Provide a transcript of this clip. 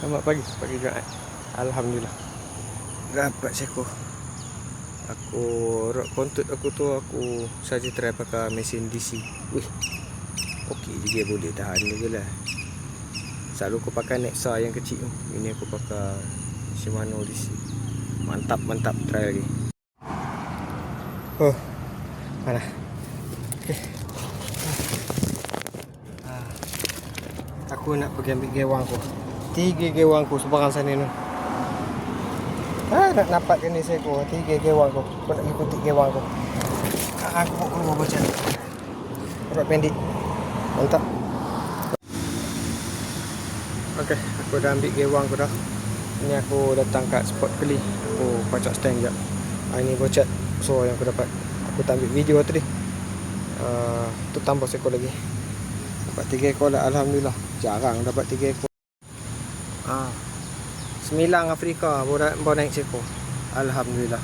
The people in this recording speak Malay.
Selamat pagi, pagi Jumaat. Alhamdulillah dapat seekor. Aku rod kontut aku tu aku saja try pakai mesin DC. Wih, okey juga, boleh tahan juga lah. Selalu aku pakai Nexa yang kecil tu. Ini aku pakai Shimano DC. Mantap, try lagi. Oh, mana? Okay. Aku nak pergi ambil gewang aku. 3 gewang aku sebarang sana ni. Nak dapatkan ni seekor. 3 gewang aku. Aku nak ikuti gewang aku. Aku bawa keluar macam ni. Rod pendek. Mantap. Okey, aku dah ambil gewang aku dah. Ini aku datang kat spot beli. Aku pacak stand jap. Ini bocet so yang aku dapat. Aku tak ambil video tadi. Tu tambah seekor lagi. Dapat 3 ekor lah, alhamdulillah. Jarang dapat 3 ekor. Semilang Afrika baru naik seekor. Alhamdulillah.